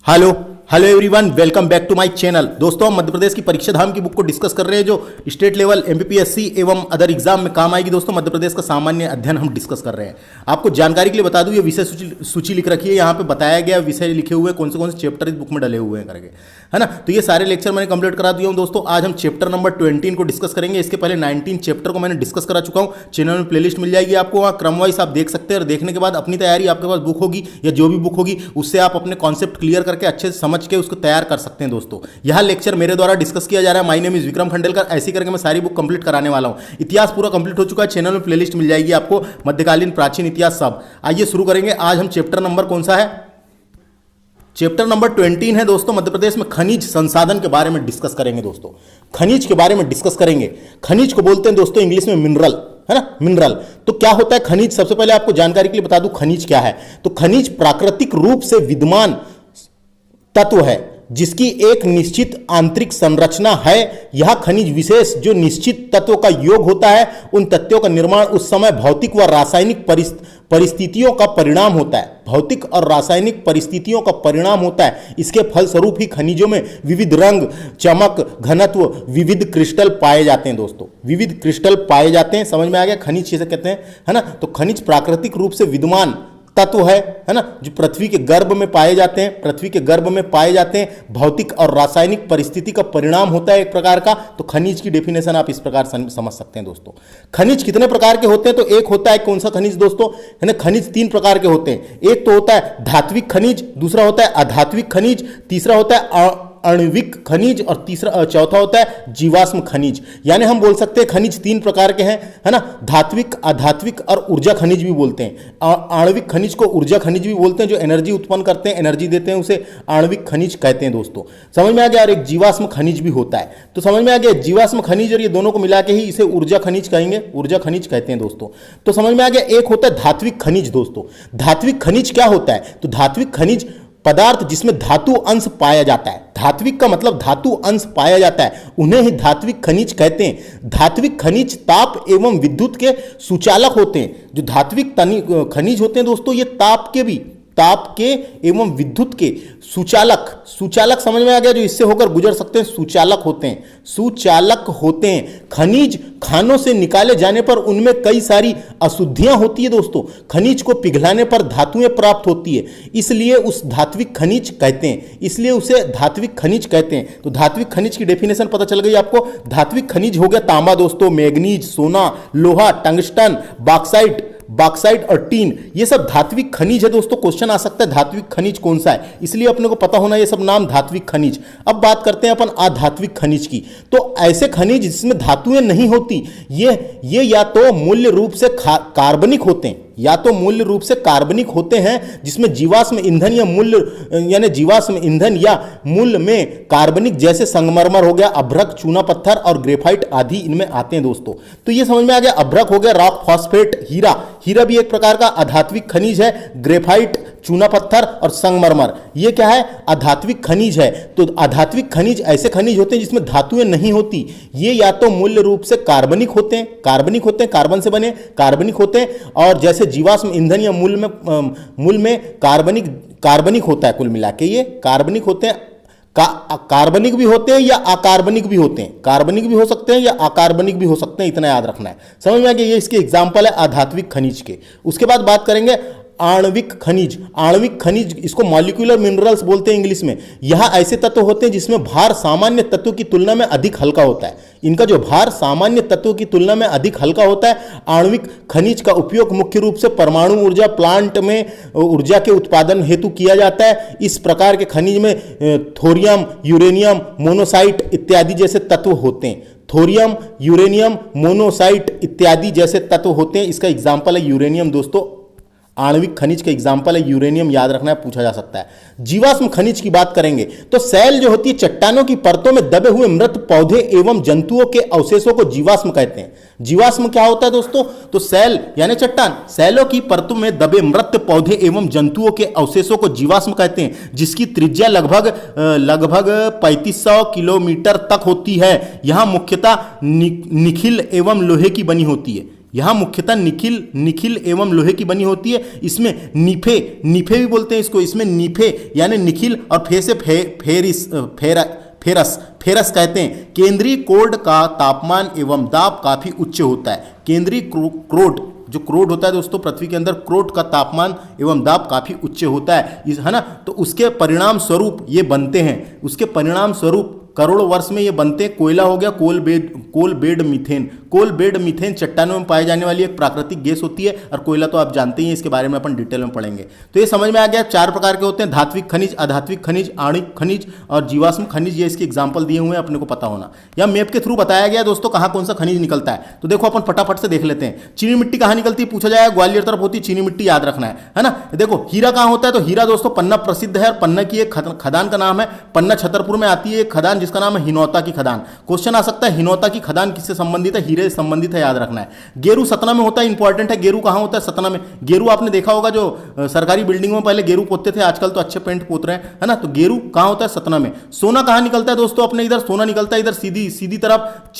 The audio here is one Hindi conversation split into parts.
Hello hello everyone, welcome back to my channel. दोस्तों, हम मध्य प्रदेश की परीक्षा धाम की बुक को डिस्कस कर रहे हैं जो स्टेट लेवल एमपीपीएससी एवं अदर एग्जाम में काम आएगी। दोस्तों, मध्य प्रदेश का सामान्य अध्ययन हम डिस्कस कर रहे हैं। आपको जानकारी के लिए बता दूं, ये विषय सूची लिख रखी है, यहाँ पे बताया गया विषय लिखे हुए कौन से चैप्टर इस बुक में डले हुए हैं करके, है ना। तो ये सारे लेक्चर मैंने कंप्लीट करा दिया हूँ। दोस्तों, आज हम चैप्टर नंबर 20 को डिस्कस करेंगे। इसके पहले 19 चैप्टर को मैंने डिस्कस करा चुका हूँ। चैनल में प्लेलिस्ट मिल जाएगी आपको, वहाँ क्रम वाइज आप देख सकते हैं। और देखने के बाद अपनी तैयारी, आपके पास बुक होगी या जो भी बुक होगी उससे आप अपने कॉन्सेप्ट क्लियर करके अच्छे से समझ के उसको तैयार कर सकते हैं। दोस्तों, यह लेक्चर मेरे द्वारा डिस्कस किया जा रहा है। My name is Vikram Khandelkar. ऐसे करके मैं सारी बुक कंप्लीट कराने वाला हूं। इतिहास पूरा कंप्लीट हो चुका है। चैनल में प्लेलिस्ट मिल जाएगी आपको, मध्यकालीन, प्राचीन इतिहास सब। आइए शुरू करेंगे। आज हम चैप्टर नंबर कौन सा है? चैप्टर नंबर 20 है दोस्तों। मध्य प्रदेश में खनिज संसाधन के बारे में डिस्कस करेंगे। दोस्तों, खनिज के बारे में डिस्कस करेंगे। खनिज को बोलते हैं दोस्तों इंग्लिश में मिनरल, है ना, मिनरल। तो क्या होता है खनिज? सबसे पहले आपको जानकारी के लिए बता दूं खनिज क्या है। तो खनिज प्राकृतिक रूप से विद्यमान तत्व है जिसकी एक निश्चित आंतरिक संरचना है। यह खनिज विशेष जो निश्चित तत्वों का योग होता है, उन तत्वों का निर्माण उस समय भौतिक व रासायनिक परिस्थितियों का परिणाम होता है। भौतिक और रासायनिक परिस्थितियों का परिणाम होता है। इसके फलस्वरूप ही खनिजों में विविध रंग, चमक, घनत्व, विविध क्रिस्टल पाए जाते हैं। दोस्तों, विविध क्रिस्टल पाए जाते हैं। समझ में आ गया? खनिज किसे कहते हैं, है ना। तो खनिज प्राकृतिक रूप से विद्यमान तत्व है ना, जो पृथ्वी के गर्भ में पाए जाते हैं। पृथ्वी के गर्भ में पाए जाते हैं। भौतिक और रासायनिक परिस्थिति का परिणाम होता है एक प्रकार का। तो खनिज की डेफिनेशन आप इस प्रकार समझ सकते हैं। दोस्तों, खनिज कितने प्रकार के होते हैं? तो एक होता है कौन सा खनिज दोस्तों, है ना। खनिज 3 प्रकार के होते हैं। एक तो होता है धात्विक खनिज, दूसरा होता है अधात्विक खनिज, तीसरा होता है आणविक खनिज और चौथा होता है जीवाश्म खनिज। यानी हम बोल सकते हैं खनिज 3 प्रकार के हैं, है ना। धात्विक, अधात्विक और ऊर्जा खनिज भी बोलते हैं। आणविक खनिज को ऊर्जा खनिज भी बोलते हैं, जो एनर्जी उत्पन्न करते हैं, एनर्जी देते हैं, उसे आणविक खनिज कहते हैं। दोस्तों, समझ में आ गया। और एक जीवाश्म खनिज भी होता है। तो समझ में आ गया, जीवाश्म खनिज और ये दोनों को मिला के ही इसे ऊर्जा खनिज कहेंगे, ऊर्जा खनिज कहते हैं। दोस्तों, तो समझ में आ गया। एक होता है धात्विक खनिज। दोस्तों, धात्विक खनिज क्या होता है? तो धात्विक खनिज पदार्थ जिसमें धातु अंश पाया जाता है। धात्विक का मतलब धातु अंश पाया जाता है, उन्हें ही धात्विक खनिज कहते हैं। धात्विक खनिज ताप एवं विद्युत के सुचालक होते हैं। जो धात्विक खनिज होते हैं दोस्तों, ये ताप के एवं विद्युत के सुचालक समझ में आ गया, जो इससे होकर गुजर सकते हैं, सुचालक होते हैं। खनिज खानों से निकाले जाने पर उनमें कई सारी अशुद्धियां होती है। दोस्तों, खनिज को पिघलाने पर धातुएं प्राप्त होती है, इसलिए उसे धात्विक खनिज कहते हैं। तो धात्विक खनिज की डेफिनेशन पता चल गई आपको। धात्विक खनिज हो गया तांबा दोस्तों, मैग्नीज, सोना, लोहा, टंगस्टन, बॉक्साइट और टीन, ये सब धात्विक खनिज है। दोस्तों, क्वेश्चन आ सकता है धात्विक खनिज कौन सा है, इसलिए अपने को पता होना ये सब नाम धात्विक खनिज। अब बात करते हैं अपन अधात्विक खनिज की। तो ऐसे खनिज जिसमें धातुएं नहीं होती, ये या तो मूल्य रूप से कार्बनिक होते हैं, जिसमें जीवाश्म ईंधन या मूल में कार्बनिक, जैसे संगमरमर हो गया, अभ्रक, चूना पत्थर और ग्रेफाइट आदि इनमें आते हैं। दोस्तों, तो ये समझ में आ गया। अभ्रक हो गया, रॉक फॉस्फेट, हीरा भी एक प्रकार का अधात्विक खनिज है। ग्रेफाइट, चूना पत्थर और संगमरमर, ये क्या है? अधात्विक खनिज है। तो अधात्विक खनिज ऐसे खनिज होते हैं जिसमें धातुएं नहीं होती। ये या तो मूल्य रूप से कार्बन से बने कार्बनिक होते हैं, और जैसे जीवाश्म ईंधन या मूल में कार्बनिक होता है। कुल मिला के ये कार्बनिक होते हैं। कार्बनिक भी होते हैं या अकार्बनिक भी होते हैं। कार्बनिक भी हो सकते हैं या अकार्बनिक भी हो सकते हैं, इतना याद रखना है। समझ में आ गया? ये इसके एग्जाम्पल है अधात्विक खनिज के। उसके बाद बात करेंगे आणविक खनिज, इसको मॉलिक्यूलर मिनरल्स बोलते हैं इंग्लिश में। यह ऐसे तत्व होते हैं जिसमें भार सामान्य तत्वों की तुलना में अधिक हल्का होता है। इनका जो भार सामान्य तत्वों की तुलना में अधिक हल्का होता है। आणविक खनिज का उपयोग मुख्य रूप से परमाणु ऊर्जा प्लांट में ऊर्जा के उत्पादन हेतु किया जाता है। इस प्रकार के खनिज में थोरियम, यूरेनियम, मोनोसाइट इत्यादि जैसे तत्व होते हैं। थोरियम, यूरेनियम, मोनोसाइट इत्यादि जैसे तत्व होते हैं। इसका एग्जाम्पल है यूरेनियम। दोस्तों, आणविक खनिज का एग्जाम्पल है यूरेनियम, याद रखना है, पूछा जा सकता है। जीवाश्म खनिज की बात करेंगे तो सैल जो होती है, चट्टानों की परतों में दबे हुए मृत पौधे एवं जंतुओं के अवशेषों को जीवाश्म कहते हैं। जीवाश्म क्या होता है दोस्तों? तो सैल यानी चट्टान, सैलों की परतों में दबे मृत पौधे एवं जंतुओं के अवशेषों को जीवाश्म कहते हैं, जिसकी त्रिज्या लगभग 3500 किलोमीटर तक होती है। यहां मुख्यतः निखिल एवं लोहे की बनी होती है। यहाँ मुख्यतः निखिल एवं लोहे की बनी होती है। इसमें नीफे भी बोलते हैं इसको, इसमें नीफे यानी निखिल और फे से फेरस कहते हैं। केंद्रीय क्रोड का तापमान एवं दाब काफी उच्च होता है। केंद्रीय क्रोड, जो क्रोड होता है दोस्तों पृथ्वी के अंदर, क्रोड का तापमान एवं दाब काफी उच्च होता है ना। तो उसके परिणाम स्वरूप ये बनते हैं, उसके परिणाम स्वरूप करोड़ों वर्ष में ये बनते हैं। कोयला हो गया कोल बेड मीथेन चट्टानों में पाई जाने वाली एक प्राकृतिक गैस होती है। और कोयला तो आप जानते ही हैं, इसके बारे में अपन डिटेल में पढ़ेंगे। तो ये समझ में आ गया, 4 प्रकार के होते हैं, धात्विक खनिज, अधात्विक खनिज, आणविक खनिज और जीवाश्म खनिज। ये इसके एग्जाम्पल दिए हुए हैं, अपने को पता होना। या मैप के थ्रू बताया गया दोस्तों कहाँ कौन सा खनिज निकलता है। तो देखो अपन फटाफट से देख लेते हैं। चीनी मिट्टी कहाँ निकलती है पूछा जाएगा, ग्वालियर तरफ होती है चीनी मिट्टी, याद रखना है ना। देखो हीरा कहाँ होता है, तो हीरा दोस्तों पन्ना प्रसिद्ध है, और पन्ना की एक खदान का नाम है, पन्ना छतरपुर में आती है एक खदान जिसका नाम है हिनौता की खदान। क्वेश्चन आ सकता है हिनौता की खदान किससे संबंधित है, हीरे से संबंधित है, याद रखना है। गेरू सतना में होता है, इंपॉर्टेंट है। गेरू कहां होता है, सतना में। गेरू आपने देखा होगा, जो सरकारी बिल्डिंगों में पहले गेरू पोतते थे, आजकल तो अच्छे पेंट पोत रहे हैं, है ना। तो गेरू कहां होता है, सतना में। सोना कहां निकलता है दोस्तों, अपने इधर सोना निकलता है, इधर सीधी तरफ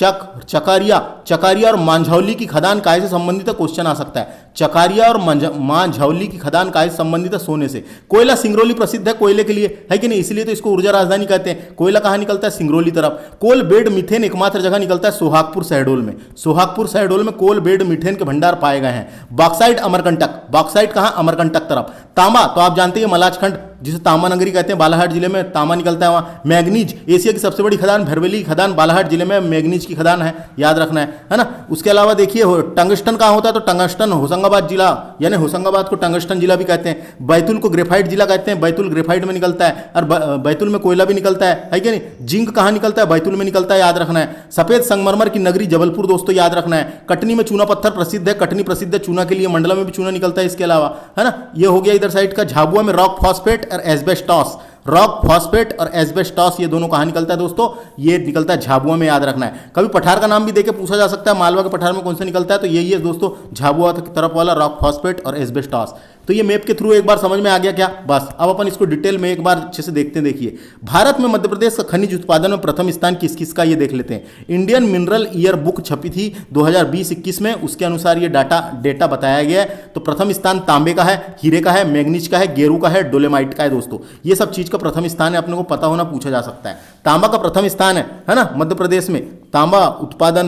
चकारिया और मांझौली की खदान काहे से संबंधित है, क्वेश्चन आ सकता है। चकारिया और मांझौली की खदान काहे से संबंधित है, सोने से। कोयला सिंगरौली प्रसिद्ध है कोयले के लिए, है कि नहीं, इसलिए तो इसको ऊर्जा राजधानी कहते हैं। कोयला कहां निकलता है, सिंगरौली तरफ। कोल बेड मीथेन एकमात्र जगह निकलता है सोहागपुर शहडोल में। सोहागपुर शहडोल में कोल बेड मीथेन के भंडार पाए गए हैं। बॉक्साइट अमरकंटक, बॉक्साइट कहां, अमरकंटक तरफ। तांबा तो आप जानते हैं मलाजखंड, जिसे तांबा नगरी कहते हैं, बालाघाट जिले में तांबा निकलता है वहां। मैग्नीज, एशिया की सबसे बड़ी खदान भरवेली की खदान बालाघाट जिले में मैग्नीज की खदान है, याद रखना है ना। उसके अलावा देखिए टंगस्टन कहां होता है, तो टंगस्टन होशंगाबाद जिला, यानी होशंगाबाद को टंगस्टन जिला भी कहते हैं। बैतूल को ग्रेफाइट जिला कहते हैं, बैतूल ग्रेफाइट में निकलता है, और बैतूल में कोयला भी निकलता है कि नहीं। जिंक कहां निकलता है, बैतूल में निकलता है, याद रखना है। सफेद संगमरमर की नगरी जबलपुर दोस्तों, याद रखना है। कटनी में चूना पत्थर प्रसिद्ध है, कटनी प्रसिद्ध है चूना के लिए, मंडला में भी चूना निकलता है इसके अलावा, है ना। ये हो गया इधर साइड का। झाबुआ में रॉक फॉस्फेट और एस्बेस्टॉस, रॉक फॉस्फेट और एस्बेस्टॉस, ये दोनों कहां निकलता है दोस्तों, ये निकलता है झाबुआ में, याद रखना है। कभी पठार का नाम भी देके पूछा जा सकता है, मालवा के पठार में कौन सा निकलता है, तो यही है दोस्तों झाबुआ की तरफ वाला रॉक फॉस्फेट और एस्बेस्टॉस। तो ये मैप के थ्रू एक बार समझ में आ गया क्या, बस अब अपन इसको डिटेल में एक बार अच्छे से देखते हैं। देखिए भारत में मध्य प्रदेश का खनिज उत्पादन में प्रथम स्थान किस किस का, ये देख लेते हैं। इंडियन मिनरल ईयर बुक छपी थी 2020-21 में, उसके अनुसार ये डेटा बताया गया है। तो प्रथम स्थान तांबे का है, हीरे का है, मैग्नीज का है, गेरू का है, डोलेमाइट का है दोस्तों। ये सब चीज का प्रथम स्थान है, अपने को पता होना, पूछा जा सकता है। तांबा का प्रथम स्थान है ना मध्य प्रदेश में। तांबा उत्पादन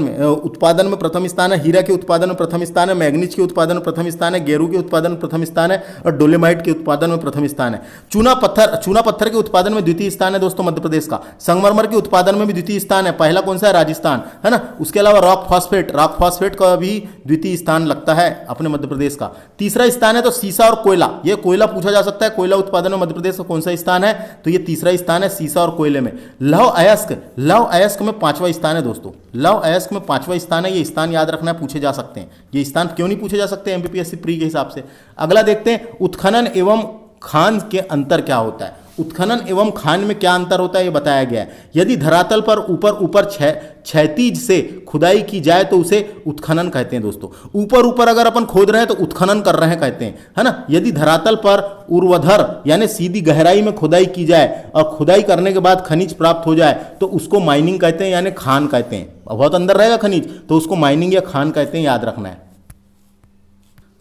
में प्रथम स्थान है, हीरा के उत्पादन में प्रथम स्थान है, मैग्नीज के उत्पादन में प्रथम स्थान है, गेरू के उत्पादन में प्रथम स्थान है, और डोलेमाइट के उत्पादन में प्रथम स्थान है। चूना पत्थर के उत्पादन में द्वितीय स्थान है दोस्तों मध्य प्रदेश का। संगमरमर के उत्पादन में भी द्वितीय स्थान है, पहला कौन सा है, राजस्थान, है ना। उसके अलावा रॉक फॉस्फेट का भी द्वितीय स्थान लगता है अपने मध्य प्रदेश का। तीसरा स्थान है तो सीसा और कोयला, ये कोयला पूछा जा सकता है, कोयला उत्पादन में मध्य प्रदेश का कौन सा स्थान है, तो ये तीसरा स्थान है सीसा और कोयले में। लौह अयस्क में 5वां स्थान है दोस्तों, लौह अयस्क में 5वां स्थान है। ये स्थान याद रखना है, पूछे जा सकते हैं। ये स्थान क्यों नहीं पूछे जा सकते एमपीपीएससी प्री के हिसाब से। अगला देखते हैं, उत्खनन एवं खान के अंतर क्या होता है। उत्खनन एवं खान में क्या अंतर होता है, ये बताया गया है। यदि धरातल पर ऊपर क्षैतिज से खुदाई की जाए तो उसे उत्खनन कहते हैं दोस्तों। ऊपर अगर अपन खोद रहे हैं तो उत्खनन कर रहे हैं कहते हैं, है ना। यदि धरातल पर ऊर्ध्वाधर यानी सीधी गहराई में खुदाई की जाए और खुदाई करने के बाद खनिज प्राप्त हो जाए तो उसको माइनिंग कहते हैं, यानी खान कहते हैं। बहुत अंदर रहेगा खनिज तो उसको माइनिंग या खान कहते हैं, याद रखना है।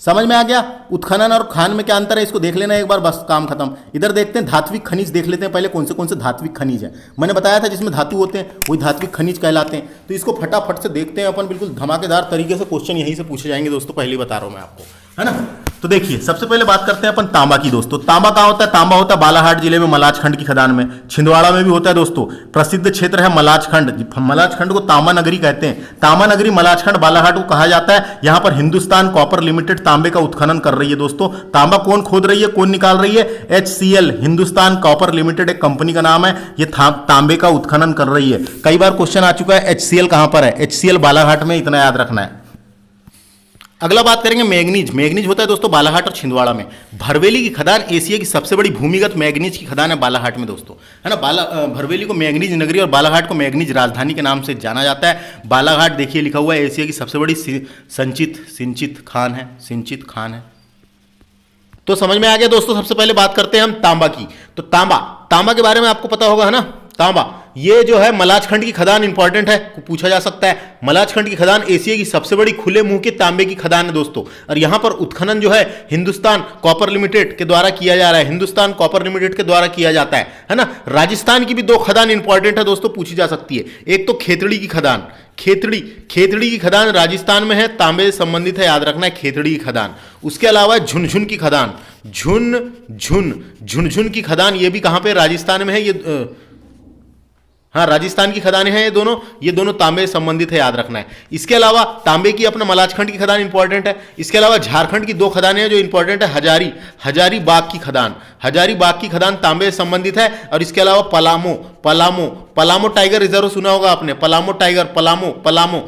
समझ में आ गया उत्खनन और खान में क्या अंतर है, इसको देख लेना एक बार, बस काम खत्म। इधर देखते हैं धात्विक खनिज, देख लेते हैं पहले कौन से धात्विक खनिज है। मैंने बताया था जिसमें धातु होते हैं वही धात्विक खनिज कहलाते हैं। तो इसको फटाफट से देखते हैं अपन, बिल्कुल धमाकेदार तरीके से क्वेश्चन यहीं से पूछे जाएंगे दोस्तों, पहले बता रहा हूं मैं आपको, है ना। तो देखिए सबसे पहले बात करते हैं अपन तांबा की दोस्तों। तांबा कहां होता है, तांबा होता है बालाघाट जिले में मलाजखंड की खदान में। छिंदवाड़ा में भी होता है दोस्तों। प्रसिद्ध क्षेत्र है मलाजखंड को तांबा नगरी कहते हैं। तांबा नगरी मलाजखंड बालाघाट को कहा जाता है। यहां पर हिंदुस्तान कॉपर लिमिटेड तांबे का उत्खनन कर रही है दोस्तों। तांबा कौन खोद रही है, कौन निकाल रही है, HCL हिंदुस्तान कॉपर लिमिटेड एक कंपनी का नाम है। ये तांबे का उत्खनन कर रही है। कई बार क्वेश्चन आ चुका है HCL कहां पर है, HCL बालाघाट में, इतना याद रखना है। अगला बात करेंगे मैग्नीज होता है दोस्तों बालाघाट और छिंदवाड़ा में। भरवेली की खदान एशिया की सबसे बड़ी भूमिगत मैग्नीज की खदान है बालाघाट में दोस्तों, है ना। भरवेली को मैग्नीज नगरी और बालाघाट को मैग्नीज राजधानी के नाम से जाना जाता है। बालाघाट देखिए लिखा हुआ है एशिया की सबसे बड़ी सिंचित खान है। तो समझ में आ गया दोस्तों। सबसे पहले बात करते हैं हम तांबा की। तो तांबा के बारे में आपको पता होगा, है ना। ये जो है मलाजखंड की खदान इंपॉर्टेंट है, पूछा जा सकता है। मलाजखंड की खदान एशिया की सबसे बड़ी खुले मुंह के तांबे की खदान है दोस्तों, और यहां पर उत्खनन जो है हिंदुस्तान कॉपर लिमिटेड के द्वारा किया जा रहा है, हिंदुस्तान कॉपर लिमिटेड के द्वारा किया जाता है ना। राजस्थान की भी 2 खदान इंपॉर्टेंट है दोस्तों, पूछी जा सकती है। एक तो खेतड़ी की खदान, खेतड़ी की खदान राजस्थान में है, तांबे से संबंधित है, याद रखना है खेतड़ी की खदान। उसके अलावा झुनझुन की खदान, झुनझुन की खदान, ये भी कहां पे, राजस्थान में है। ये हाँ, राजस्थान की खदानें हैं ये दोनों तांबे से संबंधित है, याद रखना है। इसके अलावा तांबे की अपना मलाजखंड की खदान इंपॉर्टेंट है। इसके अलावा झारखंड की 2 खदानें हैं जो इंपॉर्टेंट है, हजारीबाग की खदान तांबे से संबंधित है। और इसके अलावा पलामो टाइगर रिजर्व सुना होगा आपने, पलामो टाइगर, पलामो PALAMO,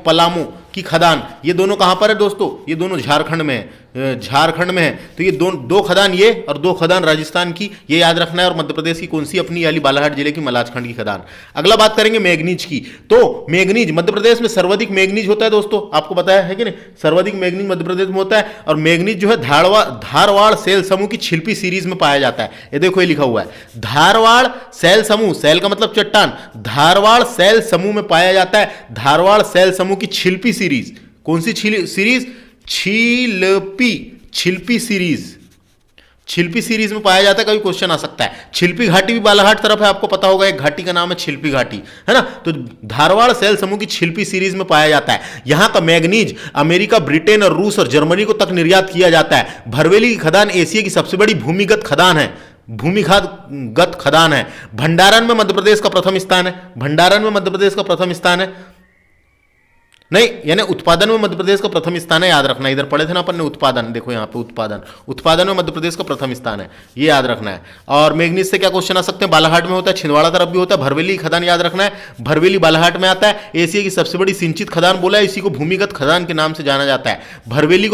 पलामो की खदान, ये दोनों कहां पर है दोस्तों, ये दोनों झारखंड में है, तो ये 2 खदान ये और 2 खदान राजस्थान की, ये याद रखना है। और मध्य प्रदेश की कौन सी अपनी, यानी बालाघाट जिले की मलाजखंड की खदान। अगला बात करेंगे मैग्नीज की। तो मैग्नीज, मध्य प्रदेश में सर्वाधिक मैग्नीज होता है दोस्तों, आपको पता है कि नहीं, सर्वाधिक मैग्नीज मध्य प्रदेश में होता है। और मैग्नीज जो है धारवाड़ सेल समूह की छिल्पी सीरीज में पाया जाता है। ये देखो, ये लिखा हुआ है धारवाड़ सेल समूह, सेल का मतलब चट्टान, धारवाड़ सेल समूह में पाया जाता है। धारवाड़ सेल समूह की छिल्पी सीरीज, कौन सी सीरीज, छिल्पी सीरीज में पाया जाता है। कभी क्वेश्चन आ सकता है। छिल्पी घाटी भी बालाघाट तरफ है, आपको पता होगा, एक घाटी का नाम है छिल्पी घाटी, है ना। तो धारवाड़ सेल समूह की छिल्पी सीरीज में पाया जाता है। यहां का मैग्नीज अमेरिका, ब्रिटेन और रूस और जर्मनी को तक निर्यात किया जाता है। भरवेली की खदान एशिया की सबसे बड़ी भूमिगत खदान है, भंडारण में मध्य प्रदेश का प्रथम स्थान है, नहीं, यानी उत्पादन में मध्य प्रदेश का प्रथम स्थान है, याद रखना है। इधर पढ़े थे ना अपन ने उत्पादन, देखो यहाँ पे उत्पादन में मध्य प्रदेश का प्रथम स्थान है, ये याद रखना है। और मैग्नीज से क्या क्वेश्चन आ सकते हैं, बालाघाट में होता है, छिंदवाड़ा तरफ भी होता है। भरवेली खदान याद रखना है, भरवेली बालाघाट में आता है। एशिया की सबसे बड़ी सिंचित खदान बोला है, इसी को भूमिगत खदान के नाम से जाना जाता है। भरवेली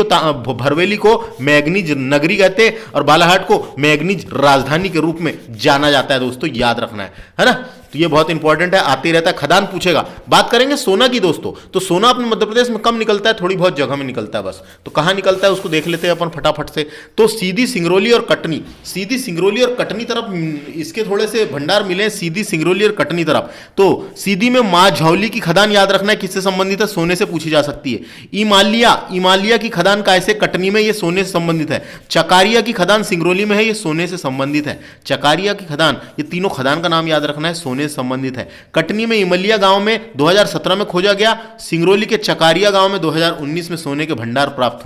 को मैग्नीज नगरी कहते हैं और बालाघाट को मैग्नीज राजधानी के रूप में जाना जाता है दोस्तों, याद रखना है ना। तो ये बहुत इंपॉर्टेंट है, आते रहता है, खदान पूछेगा। बात करेंगे सोना की दोस्तों, तो सोना अपने मध्य प्रदेश में कम निकलता है, थोड़ी बहुत जगह में निकलता है बस। तो कहां निकलता है उसको देख लेते हैं अपन फटाफट से। तो सीधी सिंगरौली और कटनी तरफ इसके थोड़े से भंडार मिले, सीधी सिंगरौली और कटनी तरफ। तो सीधी में मां झौली की खदान याद रखना है, किससे संबंधित है, सोने से पूछी जा सकती है। इमालिया की खदान कैसे, कटनी में, ये सोने से संबंधित है। चकारिया की खदान सिंगरौली में है, ये सोने से संबंधित है। चकारिया की खदान, ये तीनों खदान का नाम याद रखना है, सोने से संबंधित है। कटनी में इमलिया गांव में 2017 में खोजा गया। सिंगरौली के चकारिया गांव में 2019 में सोने के भंडार प्राप्त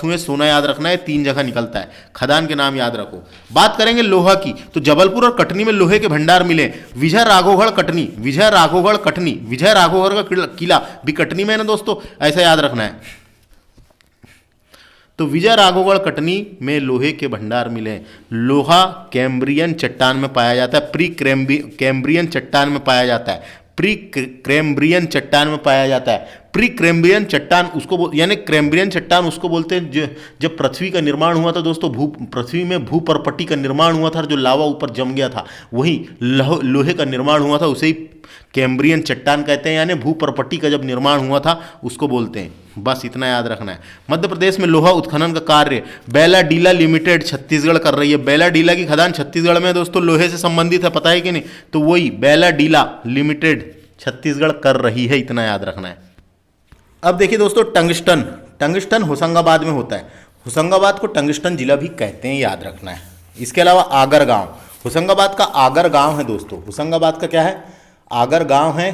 हुए। सोना याद रखना है, 3 जगह निकलता है, खदान के नाम याद रखो। बात करेंगे लोहा की, तो जबलपुर और कटनी में लोहे के भंडार मिले। विजय राघवगढ़ का किला भी कटनी में है ना दोस्तों, ऐसा याद रखना है। तो विजय राघवगढ़ कटनी में लोहे के भंडार मिले। लोहा कैम्ब्रियन चट्टान में पाया जाता है, कैम्ब्रियन चट्टान में पाया जाता है। प्री कैम्ब्रियन चट्टान उसको यानी कैम्ब्रियन चट्टान उसको बोलते हैं जब पृथ्वी का निर्माण हुआ था दोस्तों, पृथ्वी में भूपर्पट्टी का निर्माण हुआ था, जो लावा ऊपर जम गया था, वही लोहे का निर्माण हुआ था, उसे ही कैम्ब्रियन चट्टान कहते हैं। यानी भूपर्पट्टी का जब निर्माण हुआ था उसको बोलते हैं, बस इतना याद रखना है। मध्य प्रदेश में लोहा उत्खनन का कार्य बेला डीला लिमिटेड छत्तीसगढ़ कर रही है। बेला डीला की खदान छत्तीसगढ़ में दोस्तों लोहे से संबंधित है, पता है कि नहीं, तो वही बेला डीला लिमिटेड छत्तीसगढ़ कर रही है, इतना याद रखना है। अब देखिए दोस्तों, टंगस्टन होशंगाबाद में होता है, होशंगाबाद को टंगस्टन जिला भी कहते हैं, याद रखना है। इसके अलावा आगर गांव, होशंगाबाद का आगर गांव है दोस्तों, होशंगाबाद का क्या है, आगर गांव है।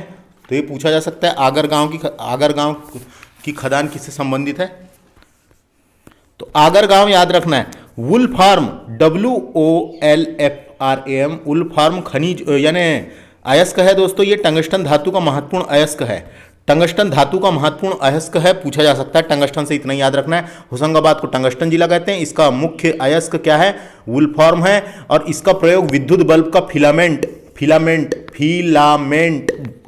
तो ये पूछा जा सकता है आगर गांव की खदान किससे संबंधित है, तो आगर गांव याद रखना है। वुल फार्म WOLFRAM वुल फार्म खनिज यानी अयस्क है दोस्तों, ये टंगस्टन धातु का महत्वपूर्ण अयस्क है, पूछा जा सकता है। टंगस्टन से इतना याद रखना है। होशंगाबाद को टंगस्टन जिला कहते हैं। इसका मुख्य अयस्क क्या है, वुल फार्म है, और इसका प्रयोग विद्युत बल्ब का फिलामेंट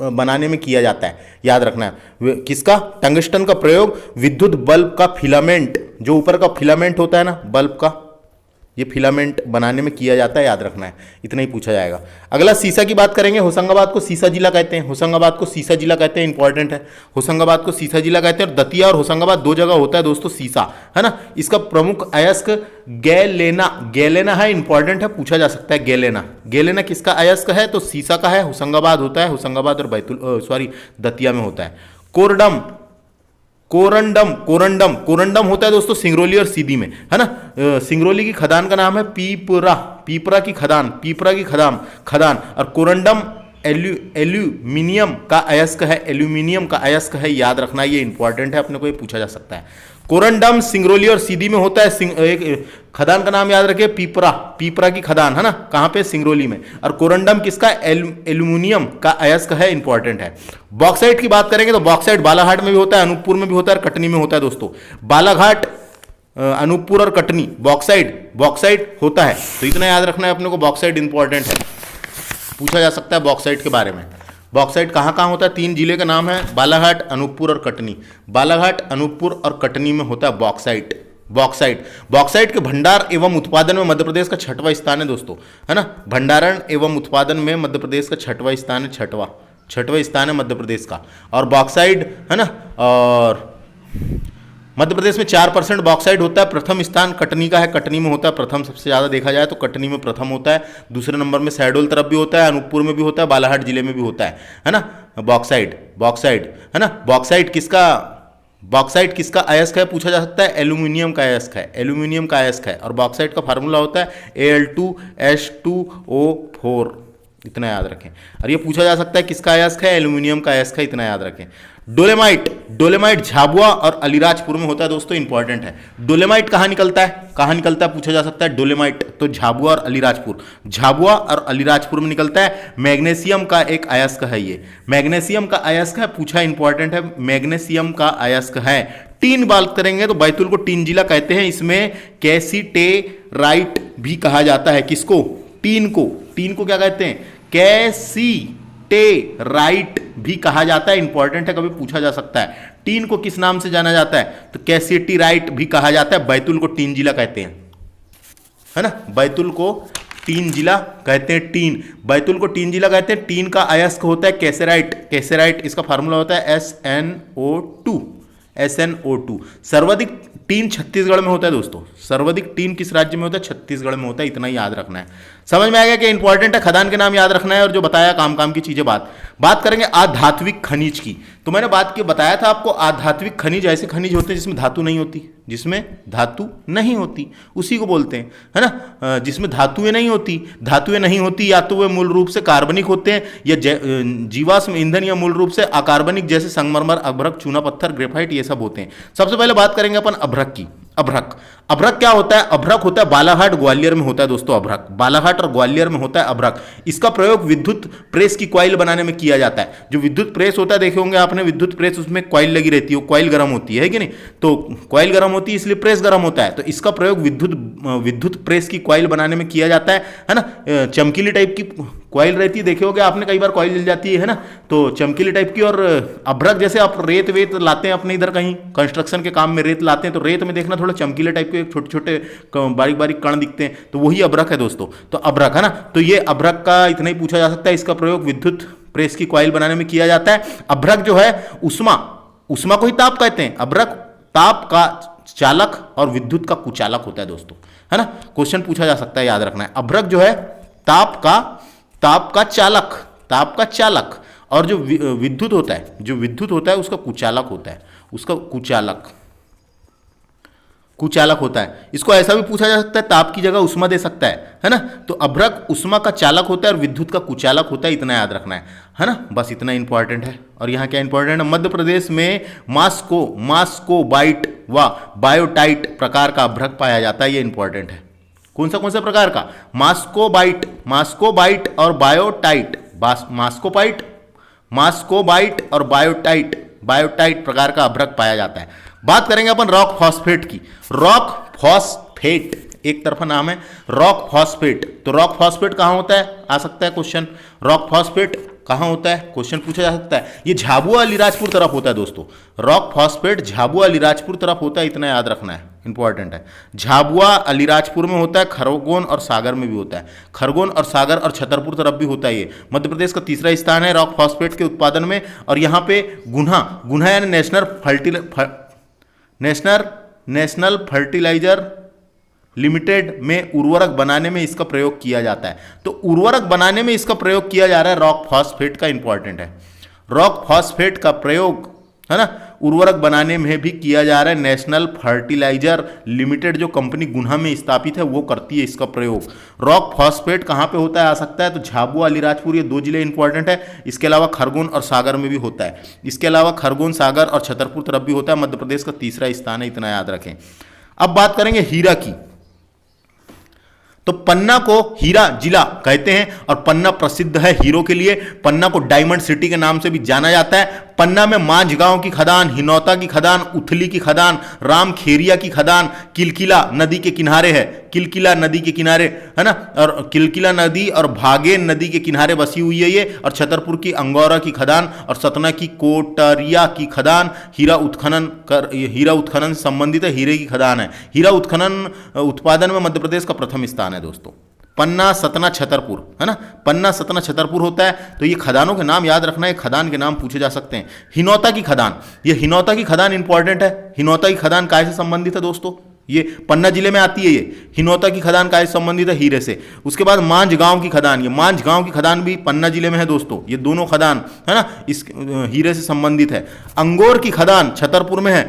बनाने में किया जाता है, याद रखना है। किसका, टंगस्टन का प्रयोग विद्युत बल्ब का फिलामेंट, जो ऊपर का फिलामेंट होता है ना बल्ब का, ये फिलामेंट बनाने में किया जाता है, याद रखना है, इतना ही पूछा जाएगा। अगला सीसा की बात करेंगे। होशंगाबाद को सीसा जिला कहते हैं, होशंगाबाद को सीसा जिला कहते हैं, इंपॉर्टेंट है। होशंगाबाद को सीसा जिला कहते हैं। और दतिया और होशंगाबाद दो जगह होता है दोस्तों सीसा, है ना। इसका प्रमुख अयस्क गैलेना, गैलेना है, इंपॉर्टेंट है, पूछा जा सकता है। गैलेना, गैलेना किसका अयस्क है? तो सीसा का है, होशंगाबाद होता है, होशंगाबाद और दतिया में होता है। कोरडम, कोरंडम, कोरंडम, कोरंडम होता है दोस्तों सिंगरौली और सीधी में, है ना। सिंगरौली की खदान का नाम है पीपरा, पीपरा की खदान, पीपरा की खदान। और कोरंडम एल्यूमिनियम का अयस्क है, एल्यूमिनियम का अयस्क है, याद रखना, ये इंपॉर्टेंट है, अपने को ये पूछा जा सकता है। कोरंडम सिंगरौली और सीधी में होता है। एक खदान का नाम याद रखिए, पीपरा, पीपरा की खदान, है ना, कहां पे? सिंगरौली में। और कोरंडम किसका? एल्यूमिनियम का अयस्क है, इंपॉर्टेंट है। बॉक्साइट की बात करेंगे तो बॉक्साइट बालाघाट में भी होता है, अनूपपुर में भी होता है और कटनी में होता है दोस्तों। बालाघाट, अनूपपुर और कटनी बॉक्साइट होता है, तो इतना याद रखना है अपने को, बॉक्साइट इंपॉर्टेंट है, पूछा जा सकता है बॉक्साइट के बारे में। बॉक्साइट कहाँ कहाँ होता है? 3 जिले का नाम है, बालाघाट, अनूपपुर और कटनी। बालाघाट, अनूपपुर और कटनी में होता है बॉक्साइट। बॉक्साइट के भंडार एवं उत्पादन में मध्य प्रदेश का 6वां स्थान है दोस्तों, है ना। भंडारण एवं उत्पादन में मध्य प्रदेश का 6वां स्थान है, 6वां स्थान है मध्य प्रदेश का। और बॉक्साइट, है ना, और मध्य प्रदेश में 4% बॉक्साइट होता है। प्रथम स्थान कटनी का है, कटनी में होता है प्रथम, सबसे ज़्यादा देखा जाए तो कटनी में प्रथम होता है। दूसरे नंबर में शहडोल तरफ भी होता है, अनूपपुर में भी होता है, बालाघाट जिले में भी होता है ना। बॉक्साइट, है ना। बॉक्साइट किसका अयस्क है? पूछा जा सकता है, एल्यूमिनियम का अयस्क है, एल्यूमिनियम का अयस्क है। और बॉक्साइट का फार्मूला होता है Al2S2O4, इतना याद रखें। और ये पूछा जा सकता है किसका अयस्क है? एल्यूमिनियम का अयस्क है, इतना याद रखें। डोलेमाइट झाबुआ और अलीराजपुर में होता है दोस्तों, इंपॉर्टेंट है। डोलेमाइट कहाँ निकलता है? पूछा जा सकता है। डोलेमाइट तो झाबुआ और अलीराजपुर में निकलता है। मैग्नीशियम का एक अयस्क है, ये मैग्नीशियम का अयस्क है, पूछा, इंपॉर्टेंट है, मैग्नीशियम का अयस्क है। टीन बात करेंगे तो बैतूल को टीन जिला कहते हैं, इसमें कैसीटेराइट भी कहा जाता है। किसको? टीन को क्या कहते हैं? कैसीटेराइट भी कहा जाता है, इंपॉर्टेंट है, कभी पूछा जा सकता है। टीन को किस नाम से जाना जाता है? तो कैसीटेराइट भी कहा जाता है। बैतूल को टीन जिला कहते हैं, है ना। बैतूल को टीन जिला कहते हैं, बैतूल को टीन जिला कहते हैं। टीन का अयस्क होता है कैसेराइट, इसका फार्मूला होता है SnO2। सर्वाधिक टीन छत्तीसगढ़ में होता है दोस्तों, सर्वाधिक टीन किस राज्य में होता है? छत्तीसगढ़ में होता है, इतना ही याद रखना है। समझ में आ गया कि इंपॉर्टेंट है, खदान के नाम याद रखना है और जो बताया काम की चीजें। बात करेंगे आधात्विक खनिज की। तो मैंने बताया था आपको, आधात्विक खनिज ऐसे खनिज होते हैं जिसमें धातु नहीं होती, उसी को बोलते हैं, है ना। जिसमें धातुएं नहीं होती, या तो वे मूल रूप से कार्बनिक होते हैं या जीवाश्म ईंधन, या मूल रूप से अकार्बनिक जैसे संगमरमर, अभ्रक, चूना पत्थर, ग्रेफाइट, ये सब होते हैं। सबसे पहले बात करेंगे अपन अभ्रक की। अभ्रक क्या होता है? अभ्रक होता है बालाघाट ग्वालियर में होता है दोस्तों, अभ्रक बालाघाट और ग्वालियर में होता है अभ्रक। इसका प्रयोग विद्युत प्रेस की कॉइल बनाने में किया जाता है। जो विद्युत प्रेस होता है, देखे होंगे आपने, विद्युत प्रेस, उसमें कॉइल लगी रहती है, वो कॉइल गर्म होती है कि नहीं? तो कॉइल गर्म होती है इसलिए प्रेस गर्म होता है, तो इसका प्रयोग विद्युत प्रेस की कॉइल बनाने में किया जाता है ना। चमकीली टाइप की कॉइल रहती है, देखे होगे आपने, कई बार कॉइल जल जाती है ना, तो चमकीली टाइप की। और अभ्रक जैसे आप रेत वेत लाते हैं अपने इधर, कहीं कंस्ट्रक्शन के काम में रेत लाते हैं, तो रेत में देखना थोड़ा चमकीले टाइप के छोटे छोटे बारीक कण दिखते हैं, तो वही अभ्रक है दोस्तों। तो अभ्रक, है ना, तो ये अभ्रक का इतना ही पूछा जा सकता है। इसका प्रयोग विद्युत प्रेस की कॉइल बनाने में किया जाता है। अभ्रक जो है उष्मा को ही ताप कहते हैं। अभ्रक ताप का चालक और विद्युत का कुचालक होता है दोस्तों, है ना। क्वेश्चन पूछा जा सकता है, याद रखना है। अभ्रक जो है ताप का चालक, और जो विद्युत होता है उसका कुचालक होता है, कुचालक होता है। इसको ऐसा भी पूछा जा सकता है, ताप की जगह उष्मा दे सकता है ना। तो अभ्रक उष्मा का चालक होता है और विद्युत का कुचालक होता है, इतना याद रखना है ना। बस इतना इंपॉर्टेंट है। और यहाँ क्या इंपॉर्टेंट है? मध्य प्रदेश में मास्कोबाइट व बायोटाइट प्रकार का अभ्रक पाया जाता है, ये इंपॉर्टेंट है। कौन सा प्रकार का? मास्कोबाइट और बायोटाइट, मास्कोबाइट और बायोटाइट प्रकार का अभ्रक पाया जाता है। बात करेंगे अपन रॉक फॉस्फेट की। रॉक फॉस्फेट एक तरफा नाम है, रॉक फॉस्फेट। तो रॉक फॉस्फेट कहां होता है? आ सकता है क्वेश्चन, रॉक फॉस्फेट कहां होता है, क्वेश्चन पूछा जा सकता है। ये झाबुआ अलीराजपुर तरफ होता है दोस्तों, रॉक फॉस्फेट झाबुआ अलीराजपुर तरफ होता है, इतना याद रखना है, इंपॉर्टेंट है। झाबुआ अलीराजपुर में होता है, खरगोन और सागर में भी होता है। खरगोन और सागर और छतरपुर तरफ भी होता है। ये मध्य प्रदेश का तीसरा स्थान है रॉक फॉस्फेट के उत्पादन में। और यहाँ पे गुन्हा यानी नेशनल फर्टिलाइजर लिमिटेड में उर्वरक बनाने में इसका प्रयोग किया जाता है। तो उर्वरक बनाने में इसका प्रयोग किया जा रहा है, रॉक फॉस्फेट का इंपॉर्टेंट है। रॉक फॉस्फेट का प्रयोग है ना उर्वरक बनाने में भी किया जा रहा है। नेशनल फर्टिलाइजर लिमिटेड जो कंपनी गुन्हा में स्थापित है वो करती है इसका प्रयोग। रॉक फॉस्फेट कहाँ पे होता है आ सकता है, तो झाबुआ अलीराजपुर ये 2 जिले इंपॉर्टेंट है। इसके अलावा खरगोन और सागर में भी होता है। इसके अलावा खरगोन, सागर और छतरपुर तरफ भी होता है। मध्य प्रदेश का तीसरा स्थान है, इतना याद रखें। अब बात करेंगे हीरा की। तो पन्ना को हीरा जिला कहते हैं और पन्ना प्रसिद्ध है हीरो के लिए। पन्ना को डायमंड सिटी के नाम से भी जाना जाता है। पन्ना में मांझगांव की खदान, हिनौता की खदान, उथली की खदान, रामखेरिया की खदान, किलकिला नदी के किनारे है। किलकिला नदी के किनारे है ना, और किलकिला नदी और भागेन नदी के किनारे बसी हुई है ये। और छतरपुर की अंगौरा की खदान और सतना की कोटरिया की खदान हीरा उत्खनन से संबंधित है। हीरे की खदान है। हीरा उत्खनन उत्पादन में मध्य प्रदेश का प्रथम स्थान है दोस्तों। पन्ना, सतना, छतरपुर है ना, पन्ना, सतना, छतरपुर होता है। तो ये खदानों के नाम याद रखना है, खदान के नाम पूछे जा सकते हैं। हिनौता की खदान, ये हिनौता की खदान इंपॉर्टेंट है। हिनौता की खदान काय से संबंधित है दोस्तों, ये पन्ना जिले में आती है। ये हिनौता की खदान काय से संबंधित है, हीरे से। उसके बाद मांझगांव की खदान, ये मांझगांव की खदान भी पन्ना जिले में है दोस्तों। ये दोनों खदान है ना इस हीरे से संबंधित है। अंगोर की खदान छतरपुर में है।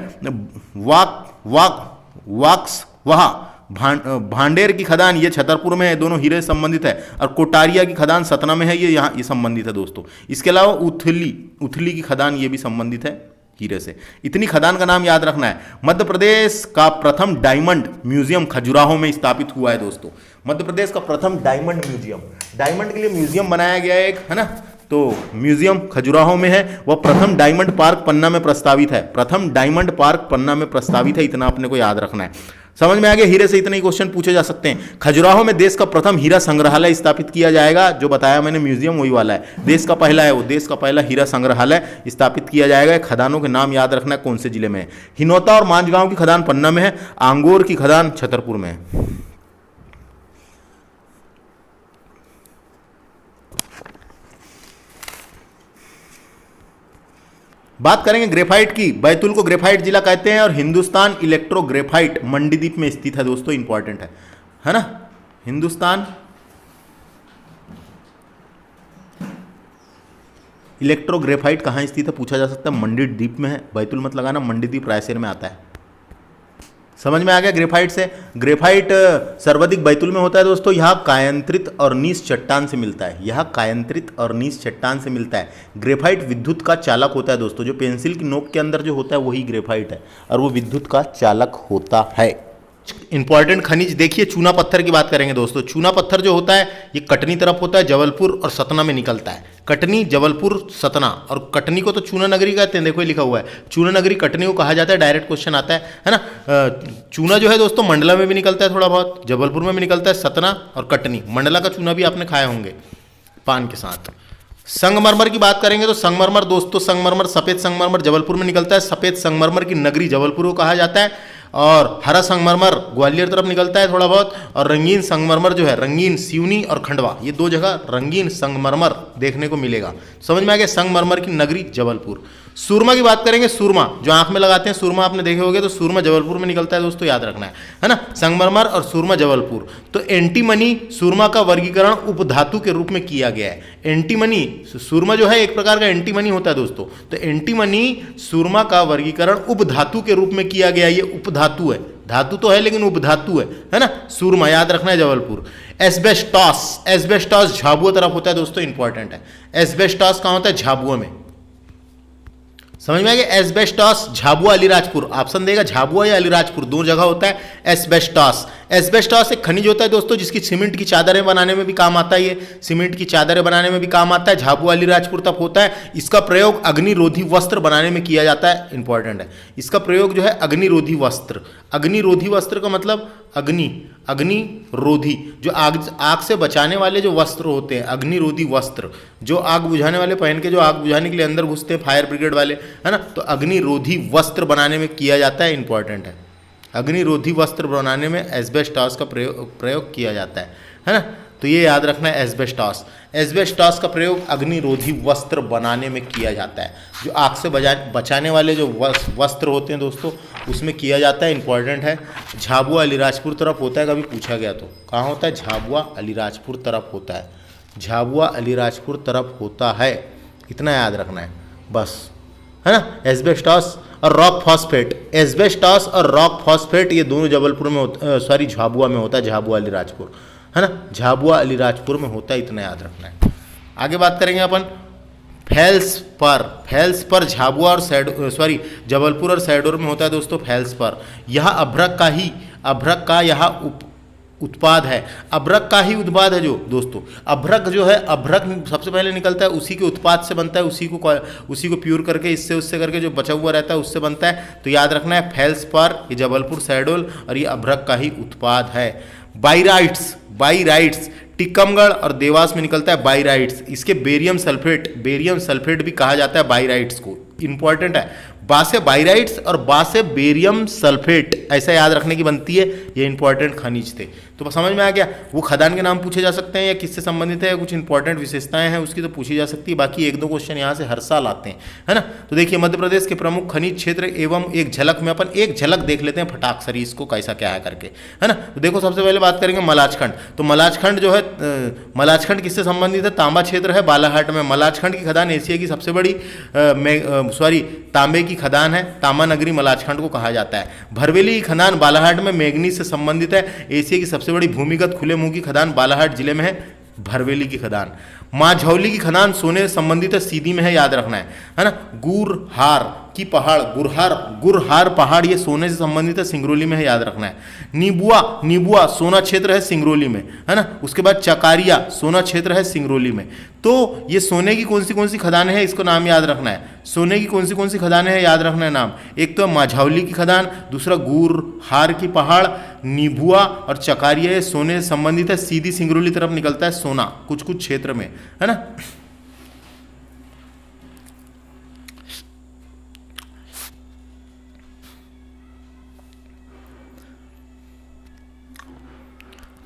भांडेर की खदान ये छतरपुर में है, दोनों हीरे से संबंधित है। और कोटारिया की खदान सतना में है, ये यहाँ ये संबंधित है दोस्तों। इसके अलावा उथली की खदान ये भी संबंधित है हीरे से। इतनी खदान का नाम याद रखना है। मध्य प्रदेश का प्रथम डायमंड म्यूजियम खजुराहो में स्थापित हुआ है दोस्तों। मध्य प्रदेश का प्रथम डायमंड म्यूजियम, डायमंड के लिए म्यूजियम बनाया गया है एक, है ना। तो म्यूजियम खजुराहो में है। वह प्रथम डायमंड पार्क पन्ना में प्रस्तावित है। प्रथम डायमंड पार्क पन्ना में प्रस्तावित है, इतना अपने को याद रखना है। समझ में आ गया, हीरे से इतने ही क्वेश्चन पूछे जा सकते हैं। खजुराहो में देश का प्रथम हीरा संग्रहालय स्थापित किया जाएगा। जो बताया मैंने म्यूजियम वही वाला है, देश का पहला है वो, देश का पहला हीरा संग्रहालय स्थापित किया जाएगा। खदानों के नाम याद रखना है कौन से जिले में है। हिनौता और मांझगांव की खदान पन्ना में है। आंगोर की खदान छतरपुर में है। बात करेंगे ग्रेफाइट की। बैतूल को ग्रेफाइट जिला कहते हैं और हिंदुस्तान इलेक्ट्रो ग्रेफाइट मंडीदीप में स्थित है दोस्तों, इंपॉर्टेंट है ना। हिंदुस्तान इलेक्ट्रो ग्रेफाइट कहाँ स्थित है पूछा जा सकता है, मंडीदीप में है। बैतूल मत लगाना, मंडीदीप रायसेन में आता है। समझ में आ गया ग्रेफाइट से। ग्रेफाइट सर्वाधिक बैतूल में होता है दोस्तों। यह कायांतरित और नीस चट्टान से मिलता है। यह कायांतरित और नीस चट्टान से मिलता है। ग्रेफाइट विद्युत का चालक होता है दोस्तों। जो पेंसिल की नोक के अंदर जो होता है वही ग्रेफाइट है और वो विद्युत का चालक होता है। इंपॉर्टेंट खनिज देखिए, चूना पत्थर की बात करेंगे दोस्तों। चूना पत्थर जो होता है ये कटनी तरफ होता है, जबलपुर और सतना में निकलता है। कटनी, जबलपुर, सतना। और कटनी को तो चूना नगरी कहते हैं, देखो लिखा हुआ है चूना नगरी कटनी को कहा जाता है। डायरेक्ट क्वेश्चन आता है ना। चूना जो है दोस्तों मंडला में भी निकलता है थोड़ा बहुत, जबलपुर में भी निकलता है, सतना और कटनी। मंडला का चूना भी आपने खाए होंगे पान के साथ। संगमरमर की बात करेंगे तो संगमरमर दोस्तों, संगमरमर, सफेद संगमरमर जबलपुर में निकलता है। सफेद संगमरमर की नगरी जबलपुर को कहा जाता है। और हरा संगमरमर ग्वालियर तरफ निकलता है थोड़ा बहुत। और रंगीन संगमरमर जो है, रंगीन सिवनी और खंडवा, ये 2 जगह रंगीन संगमरमर देखने को मिलेगा। समझ में आ गया, संगमरमर की नगरी जबलपुर। सुरमा की बात करेंगे, सुरमा जो आंख में लगाते हैं, सुरमा आपने देखे होंगे, तो सुरमा जबलपुर में निकलता है दोस्तों, याद रखना है ना। संगमरमर और सुरमा जबलपुर। तो एंटीमनी सुरमा का वर्गीकरण उपधातु के रूप में किया गया है। एंटीमनी, सुरमा जो है एक प्रकार का एंटीमनी होता है दोस्तों। तो एंटीमनी सुरमा का वर्गीकरण उपधातु के रूप में किया गया। ये उपधातु है, धातु तो है लेकिन उपधातु है ना। सुरमा याद रखना है जबलपुर। एस्बेस्टॉस, एस्बेस्टॉस झाबुआ तरफ होता है दोस्तों, इंपॉर्टेंट है। एस्बेस्टॉस कहाँ होता है, झाबुआ में। समझ में आ गया। एस्बेस्टॉस झाबुआ अलीराजपुर, ऑप्शन देगा झाबुआ या अलीराजपुर, 2 जगह होता है एस्बेस्टॉस। एस्बेस्टॉस एक खनिज होता है दोस्तों जिसकी सीमेंट की चादरें बनाने में भी काम आता है। ये सीमेंट की चादरें बनाने में भी काम आता है। झाबुआ अलीराजपुर तक होता है। इसका प्रयोग अग्निरोधी वस्त्र बनाने में किया जाता है, इंपॉर्टेंट है। इसका प्रयोग जो है अग्निरोधी वस्त्र, अग्निरोधी वस्त्र का मतलब अग्निरोधी, जो आग से बचाने वाले जो वस्त्र होते हैं, अग्निरोधी वस्त्र, जो आग बुझाने वाले पहन के जो आग बुझाने के लिए अंदर घुसते हैं, फायर ब्रिगेड वाले, है ना। तो अग्निरोधी वस्त्र बनाने में किया जाता है, इंपॉर्टेंट है। अग्निरोधी वस्त्र बनाने में एस्बेस्टॉस का प्रयोग किया जाता है ना। तो ये याद रखना है, एस्बेस्टॉस। एस्बेस्टॉस का प्रयोग अग्निरोधी वस्त्र बनाने में किया जाता है। जो आग से बचाने वाले जो वस्त्र होते हैं दोस्तों, उसमें किया जाता है, इंपॉर्टेंट है। झाबुआ अलीराजपुर तरफ होता है, कभी पूछा गया तो कहाँ होता है? झाबुआ अलीराजपुर तरफ होता है। झाबुआ अलीराजपुर तरफ होता है, इतना याद रखना है बस, है ना। एस्बेस्टॉस और रॉक फॉस्फेट, एस्बेस्टॉस और रॉक फॉस्फेट ये दोनों जबलपुर में सॉरी झाबुआ में होता है, झाबुआ अलीराजपुर, है ना। झाबुआ अलीराजपुर में होता है, इतना याद रखना है। आगे बात करेंगे अपन फेल्स पर झाबुआ और जबलपुर और शहडोल में होता है दोस्तों फेल्स पर। यह अभ्रक का यह उत्पाद है। अभ्रक का ही उत्पाद है जो दोस्तों, अभ्रक जो है, अभ्रक सबसे पहले निकलता है, उसी के उत्पाद से बनता है, उसी को प्योर करके इससे उससे करके जो बचा हुआ रहता है उससे बनता है। तो याद रखना है फेल्स पर, ये जबलपुर शहडोल, और ये अभ्रक का ही उत्पाद है। बाइराइट्स टिकमगढ़ और देवास में निकलता है बाइराइट्स। इसके बेरियम सल्फेट भी कहा जाता है बाइराइट्स को, इंपॉर्टेंट है। बासे बाइराइट्स और बासे बेरियम सल्फेट, ऐसा याद रखने की बनती है, ये इंपॉर्टेंट खनिज थे। तो समझ में आ गया, वो खदान के नाम पूछे जा सकते हैं या किससे संबंधित है, या कुछ इंपॉर्टेंट विशेषताएं हैं उसकी तो पूछी जा सकती है। बाकी एक दो क्वेश्चन यहाँ से हर साल आते हैं, है ना। तो देखिए मध्य प्रदेश के प्रमुख खनिज क्षेत्र एवं एक झलक में अपन एक झलक देख लेते हैं फटाक सरी इसको कैसा क्या है करके, है ना। तो देखो सबसे पहले बात करेंगे मलाजखंड। तो मलाजखंड जो है, मलाजखंड किससे संबंधित है? तांबा क्षेत्र है बालाघाट में। मलाजखंड की खदान एशिया की सबसे बड़ी तांबे की खदान है, तांबा नगरी मलाजखंड को कहा जाता है। भरवेली की खदान बालाघाट में मैग्नीज से संबंधित है। एशिया की सबसे बड़ी भूमिगत खुले मुंह की खदान बालाघाट जिले में है, भरवेली की खदान। माझौली की खदान सोने से संबंधित है, सीधी में है, याद रखना है ना। गुरहार की पहाड़, गुरहार पहाड़ ये सोने से संबंधित है, सिंगरौली में है, याद रखना है। नीबुआ सोना क्षेत्र है सिंगरौली में, है ना। उसके बाद चकारिया सोना क्षेत्र है सिंगरौली में। तो ये सोने की कौन सी खदानें हैं, इसको नाम याद रखना है। सोने की कौन सी खदानें हैं, याद रखना है नाम। एक तो माझौली की खदान, दूसरा गुरहार की पहाड़, नीबुआ और चकारिया ये सोने से संबंधित है, सीधी सिंगरौली तरफ निकलता है सोना कुछ क्षेत्र में, है ना।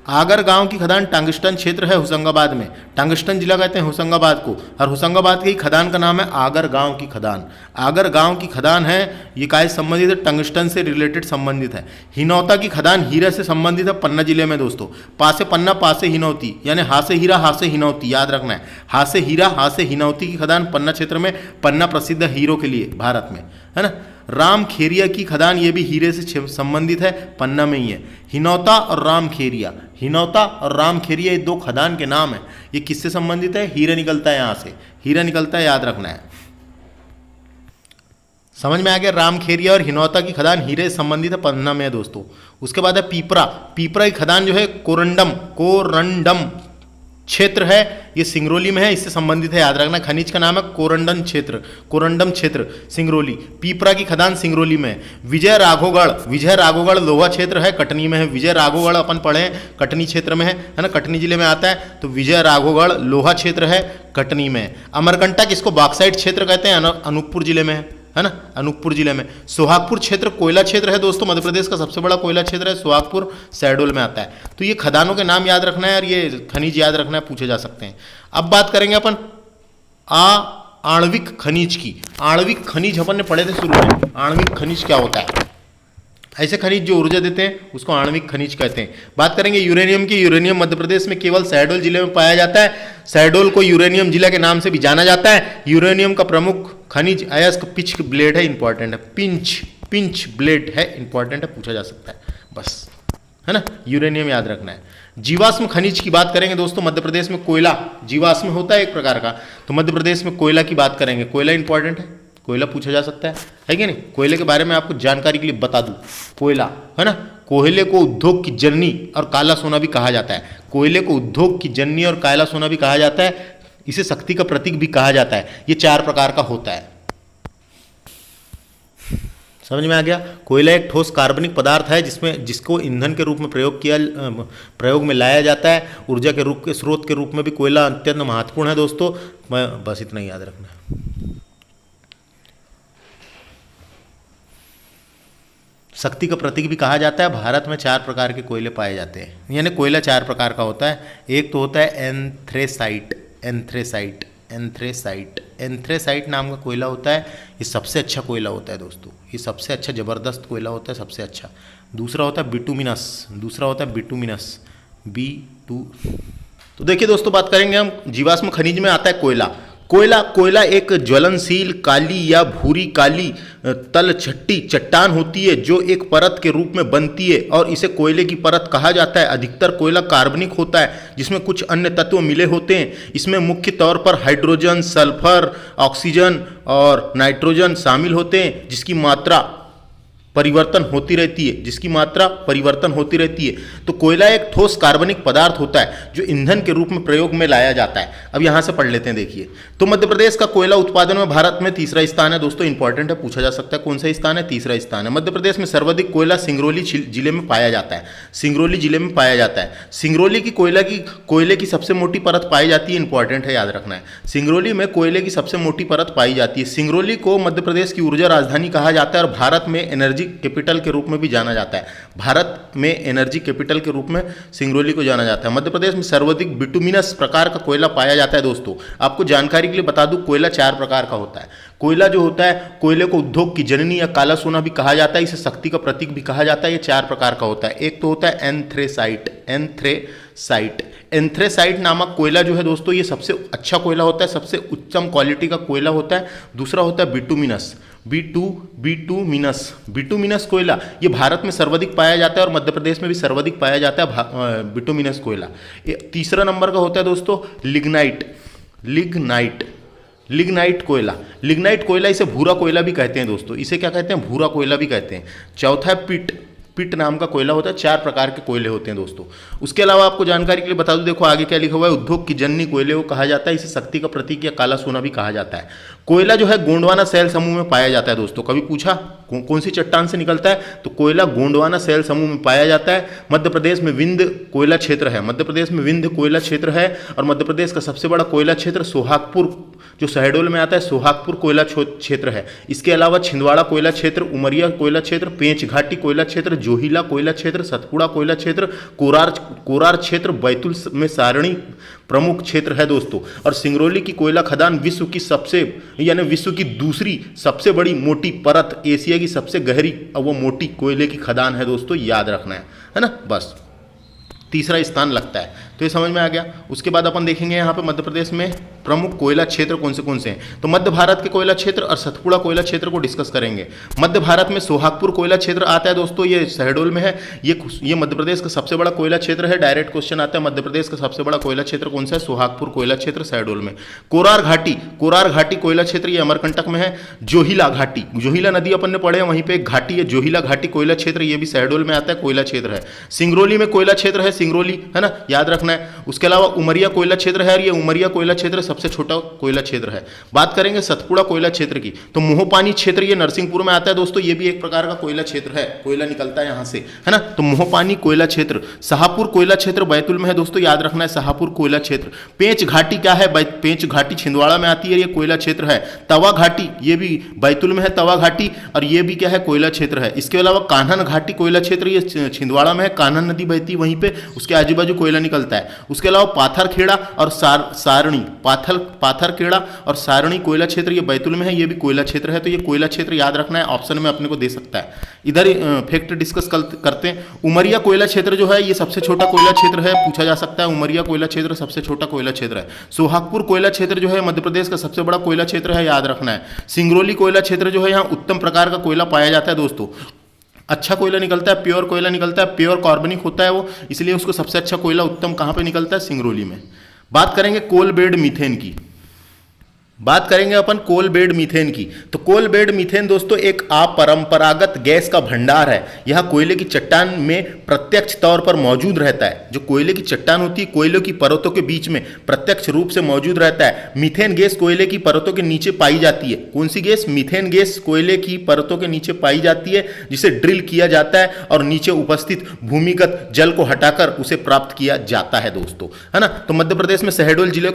आगर गांव की खदान टंगस्टन क्षेत्र है होशंगाबाद में। टंगस्टन जिला कहते हैं होशंगाबाद को, और होशंगाबाद की खदान का नाम है आगर गांव की खदान। आगर गांव की खदान है, ये काय संबंधित है? टंगस्टन से रिलेटेड संबंधित है। हिनौता की खदान हीरा से संबंधित है, पन्ना जिले में दोस्तों। पासे पन्ना पासे हिनौती, यानी हासे हीरा हासे हिनौती, याद रखना है। हासे हीरा हासे हिनौती की खदान पन्ना क्षेत्र में, पन्ना प्रसिद्ध है हीरो के लिए भारत में, है ना। रामखेरिया की खदान, ये भी हीरे से संबंधित है, पन्ना में ही है। हिनौता और रामखेरिया, हिनौता और रामखेरिया ये दो खदान के नाम है। ये किससे संबंधित है? हीरा निकलता है, यहां से हीरा निकलता है, याद रखना है। समझ में आ गया? रामखेरिया और हिनौता की खदान हीरे से संबंधित है, पन्ना में है दोस्तों। उसके बाद है पीपरा की खदान जो है कोरंडम क्षेत्र है, ये सिंगरौली में है, इससे संबंधित है, याद रखना। खनिज का नाम है कोरंडम क्षेत्र सिंगरौली। पीपरा की खदान सिंगरौली में है। विजय राघोगढ़ लोहा क्षेत्र है, कटनी में है। विजय राघोगढ़ अपन पढ़े कटनी क्षेत्र में है ना, कटनी जिले में आता है। तो विजय राघोगढ़ लोहा क्षेत्र है, कटनी में है। अमरकंटक इसको बॉक्साइट क्षेत्र कहते हैं, अनूपपुर जिले में है ना, अनूपपुर जिले में। सोहागपुर क्षेत्र कोयला क्षेत्र है दोस्तों, मध्य प्रदेश का सबसे बड़ा कोयला क्षेत्र है सोहागपुर, शहडोल में आता है। तो ये खदानों के नाम याद रखना है और ये खनिज याद रखना है, पूछे जा सकते हैं। अब बात करेंगे अपन आणविक खनिज की। आणविक खनिज अपन ने पढ़े थे शुरू में। आणविक खनिज क्या होता है? ऐसे खनिज जो ऊर्जा देते हैं उसको आणविक खनिज कहते हैं। बात करेंगे यूरेनियम की। यूरेनियम मध्य प्रदेश में केवल शहडोल जिले में पाया जाता है। शहडोल को यूरेनियम जिला के नाम से भी जाना जाता है। यूरेनियम का प्रमुख खनिज अयस्क पिच ब्लेड है, इंपॉर्टेंट है। पिंच ब्लेड है, इंपॉर्टेंट है, पूछा जा सकता है, बस, है ना। यूरेनियम याद रखना है। जीवाश्म खनिज की बात करेंगे दोस्तों, मध्य प्रदेश में कोयला जीवाश्म होता है एक प्रकार का, तो मध्य प्रदेश में कोयला की बात करेंगे। कोयला इंपॉर्टेंट है, कोयला पूछा जा सकता है कि नहीं। कोयले के बारे में आपको जानकारी के लिए बता दूं, कोयला, है ना, कोयले को उद्योग की जननी और काला सोना भी कहा जाता है। कोयले को उद्योग की जननी और काला सोना भी कहा जाता है। इसे शक्ति का प्रतीक भी कहा जाता है। ये 4 प्रकार का होता है। समझ में आ गया? कोयला एक ठोस कार्बनिक पदार्थ है जिसको ईंधन के रूप में प्रयोग में लाया जाता है। ऊर्जा के स्रोत के रूप में भी कोयला अत्यंत महत्वपूर्ण है दोस्तों। बस इतना ही याद रखना है। शक्ति का प्रतीक भी कहा जाता है। भारत में 4 प्रकार के कोयले पाए जाते हैं, यानी कोयला 4 प्रकार का होता है। एक तो होता है एंथ्रेसाइट नाम का कोयला होता है। ये सबसे अच्छा कोयला होता है दोस्तों, ये सबसे अच्छा ज़बरदस्त कोयला होता है, सबसे अच्छा। दूसरा होता है बिटुमिनस B2। तो देखिए दोस्तों, बात करेंगे हम जीवाश्म खनिज में आता है कोयला एक ज्वलनशील काली या भूरी काली तलछटी चट्टान होती है जो एक परत के रूप में बनती है और इसे कोयले की परत कहा जाता है। अधिकतर कोयला कार्बनिक होता है जिसमें कुछ अन्य तत्व मिले होते हैं। इसमें मुख्य तौर पर हाइड्रोजन, सल्फर, ऑक्सीजन और नाइट्रोजन शामिल होते हैं जिसकी मात्रा परिवर्तन होती रहती है। तो कोयला एक ठोस कार्बनिक पदार्थ होता है जो ईंधन के रूप में प्रयोग में लाया जाता है। अब यहां से पढ़ लेते हैं। देखिए, तो मध्य प्रदेश का कोयला उत्पादन में भारत में तीसरा स्थान है दोस्तों। इंपॉर्टेंट है, पूछा जा सकता है कौन सा स्थान है, तीसरा स्थान है। मध्य प्रदेश में सर्वाधिक कोयला सिंगरौली जिले में पाया जाता है। सिंगरौली की कोयले की सबसे मोटी परत पाई जाती है। इंपॉर्टेंट है, याद रखना है। सिंगरौली में कोयले की सबसे मोटी परत पाई जाती है। सिंगरौली को मध्य प्रदेश की ऊर्जा राजधानी कहा जाता है और भारत में एनर्जी कैपिटल के रूप में भी जाना जाता है। भारत में एनर्जी कैपिटल के रूप में सिंगरौली को जाना जाता है। मध्य प्रदेश में सर्वाधिक बिटुमिनस प्रकार का कोयला पाया जाता है दोस्तों। आपको जानकारी के लिए बता दूं, कोयला 4 प्रकार का होता है। कोयला जो होता है, कोयले को उद्योग की जननी या काला सोना भी कहा जाता है, इसे शक्ति का प्रतीक भी कहा जाता है। ये 4 प्रकार का होता है। एक तो होता है एंथ्रेसाइट नामक कोयला जो है दोस्तों, ये सबसे अच्छा कोयला होता है, सबसे उच्चतम क्वालिटी का कोयला होता है। दूसरा होता है बिटुमिनस कोयला, ये भारत में सर्वाधिक पाया जाता है और मध्य प्रदेश में भी सर्वाधिक पाया जाता है बिटुमिनस कोयला। तीसरा नंबर का होता है दोस्तों लिग्नाइट कोयला, इसे भूरा कोयला भी कहते हैं दोस्तों। इसे क्या कहते हैं? भूरा कोयला भी कहते हैं। चौथा है पिट नाम का कोयला होता है। 4 प्रकार के कोयले होते हैं दोस्तों। उसके अलावा आपको जानकारी के लिए बता दूं, देखो आगे क्या लिखा हुआ है, उद्योग की जननी कोयले को कहा जाता है। इसे शक्ति का प्रतीक या काला सोना भी कहा जाता है। कोयला जो है गोंडवाना सेल समूह में पाया जाता है दोस्तों। कभी पूछा कौन सी चट्टान से निकलता है, तो कोयला गोंडवाना सेल समूह में पाया जाता है। मध्य प्रदेश में विंध्य कोयला क्षेत्र है और मध्य प्रदेश का सबसे बड़ा कोयला क्षेत्र सोहागपुर, जो शहडोल में आता है, सोहागपुर कोयला क्षेत्र है। इसके अलावा छिंदवाड़ा कोयला क्षेत्र, उमरिया कोयला क्षेत्र, पेंच घाटी कोयला क्षेत्र, जोहिला कोयला क्षेत्र, सतपुड़ा कोयला क्षेत्र, कोरार क्षेत्र, बैतूल में सारणी प्रमुख क्षेत्र है दोस्तों। और सिंगरौली की कोयला खदान विश्व की दूसरी सबसे बड़ी मोटी परत, एशिया की सबसे गहरी और वो मोटी कोयले की खदान है दोस्तों, याद रखना है ना। बस तीसरा स्थान लगता है, तो ये समझ में आ गया। उसके बाद अपन देखेंगे यहाँ पे मध्य प्रदेश में प्रमुख कोयला क्षेत्र कौन से हैं। तो मध्य भारत के कोयला क्षेत्र और सतपुड़ा कोयला क्षेत्र को डिस्कस करेंगे। मध्य भारत में सोहागपुर कोयला क्षेत्र आता है दोस्तों, ये शहडोल में है। ये मध्य प्रदेश का सबसे बड़ा कोयला क्षेत्र है। डायरेक्ट क्वेश्चन आता है, मध्य प्रदेश का सबसे बड़ा कोयला क्षेत्र कौन सा है? सोहागपुर कोयला क्षेत्र, शहडोल में। कोरार घाटी कोयला क्षेत्र, ये अमरकंटक में है। जोहिला नदी अपन ने पढ़े, वहीं पर एक घाटी है, जोहिला घाटी कोयला क्षेत्र, ये भी शहडोल में आता है, कोयला क्षेत्र है। सिंगरौली में कोयला क्षेत्र है, सिंगरौली है ना, याद रखना है। उसके अलावा उमरिया कोयला क्षेत्र है और ये उमरिया कोयला क्षेत्र सबसे छोटा कोयला क्षेत्र है। बात करेंगे सतपुड़ा कोयला क्षेत्र की, तो मोहपानी क्षेत्र ये नरसिंहपुर में आता है दोस्तों। ये भी एक प्रकार का कोयला क्षेत्र है, कोयला निकलता है यहाँ से, है ना। तो मोहपानी कोयला क्षेत्र। शाहपुर कोयला क्षेत्र बैतूल में है दोस्तों, याद रखना है, शाहपुर कोयला क्षेत्र। पेंच घाटी क्या है? पेंच घाटी छिंदवाड़ा में आती है, ये कोयला क्षेत्र है। तवा घाटी, ये भी बैतूल में है, तवा घाटी, और ये भी क्या है? कोयला क्षेत्र है। इसके अलावा कान्हन घाटी कोयला क्षेत्र, ये छिंदवाड़ा में है, कान्हन नदी बहती है वहीं पे, उसके आजू बाजू कोयला निकलता है। उसके अलावा पाथरखेड़ा और सारणी, पाथरखेड़ा और सारणी कोयला क्षेत्र, ये बैतूल में है, ये भी कोयला क्षेत्र है। तो ये कोयला क्षेत्र याद रखना है, ऑप्शन में अपने को दे सकता है। इधर फैक्ट डिस्कस करते हैं। उमरिया कोयला क्षेत्र जो है, ये सबसे छोटा कोयला क्षेत्र है, पूछा जा सकता है। उमरिया कोयला क्षेत्र सबसे छोटा कोयला क्षेत्र है। सोहागपुर कोयला क्षेत्र जो है मध्य प्रदेश का सबसे बड़ा कोयला क्षेत्र है, याद रखना है। सिंगरौली कोयला क्षेत्र जो है, यहाँ उत्तम प्रकार का कोयला पाया जाता है दोस्तों। अच्छा कोयला निकलता है, प्योर कोयला निकलता है, प्योर कार्बनिक होता है वो, इसलिए उसको सबसे अच्छा कोयला उत्तम कहाँ पे निकलता है? सिंगरौली में। बात करेंगे कोल बेड मीथेन की। बात करेंगे अपन कोल बेड मीथेन की। तो कोल बेड मीथेन दोस्तों एक अपरंपरागत गैस का भंडार है। यह कोयले की चट्टान में प्रत्यक्ष तौर पर मौजूद रहता है। जो कोयले की चट्टान होती है, कोयले की परतों के बीच में प्रत्यक्ष रूप से मौजूद रहता है। मीथेन गैस कोयले की परतों के नीचे पाई जाती है। कौन सी गैस? मीथेन गैस कोयले की परतों के नीचे पाई जाती है, जिसे ड्रिल किया जाता है और नीचे उपस्थित भूमिगत जल को हटाकर उसे प्राप्त किया जाता है दोस्तों, है ना। तो मध्य प्रदेश में शहडोल जिले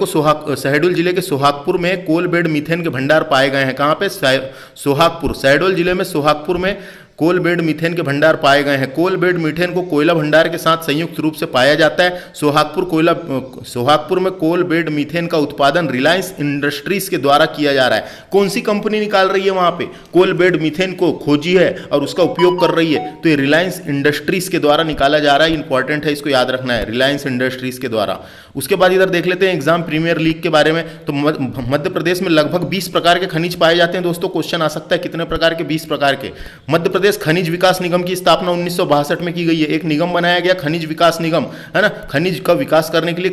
के सोहागपुर में कोल बेड मीथेन के भंडार पाए गए हैं। कहां पे? सोहागपुर, शहडोल जिले में सोहागपुर में कोल बेड मीथेन के भंडार पाए गए हैं। कोल बेड मीथेन को कोयला भंडार के साथ संयुक्त रूप से पाया जाता है। सोहागपुर में कोल बेड मीथेन का उत्पादन रिलायंस इंडस्ट्रीज के द्वारा किया जा रहा है। कौन सी कंपनी निकाल रही है वहां पे कोल बेड मीथेन को खोजी है और उसका उपयोग कर रही है? तो ये रिलायंस इंडस्ट्रीज के द्वारा निकाला जा रहा है। इंपॉर्टेंट है, इसको याद रखना है, रिलायंस इंडस्ट्रीज के द्वारा। उसके बाद इधर देख लेते हैं एग्जाम प्रीमियर लीग के बारे में। तो मध्य प्रदेश में लगभग 20 प्रकार के खनिज पाए जाते हैं दोस्तों। क्वेश्चन आ सकता है कितने प्रकार के? 20 प्रकार के। मध्य प्रदेश खनिज विकास निगम की स्थापना 1962 में की गई है। एक निगम बनाया गया खनिज विकास निगम, है ना। खनिज का विकास करने के लिए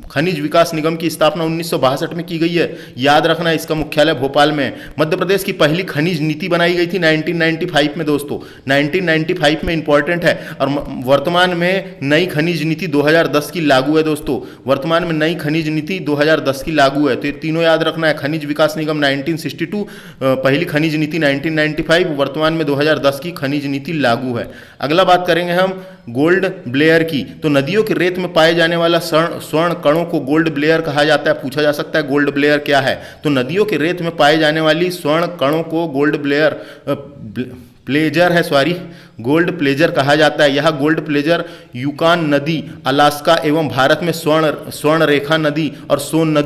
खनिज विकास निगम की स्थापना 1962 में की गई है। याद रखना है, इसका मुख्यालय भोपाल में है। मध्य प्रदेश की पहली खनिज नीति बनाई गई थी 1995 में दोस्तों, 1995 में। इंपॉर्टेंट है। और वर्तमान में नई खनिज नीति 2010 की लागू है दोस्तों। वर्तमान में नई खनिज नीति 2010 की लागू है। तो ये तीनों याद रखना है। खनिज विकास निगम 1962, पहली खनिज नीति 1995, वर्तमान में 2010 की खनिज नीति लागू है। अगला बात करेंगे हम गोल्ड ब्लेयर की। तो नदियों के रेत में पाए जाने वाला स्वर्ण कणों को गोल्ड ब्लेयर कहा जाता है। पूछा जा सकता है गोल्ड ब्लेयर क्या है? तो नदियों के रेत में पाए जाने वाली स्वर्ण कणों को गोल्ड गोल्ड प्लेजर कहा जाता है। यह गोल्ड प्लेजर यूकान नदी, अलास्का एवं भारत में स्वर्ण रेखा नदी और सोन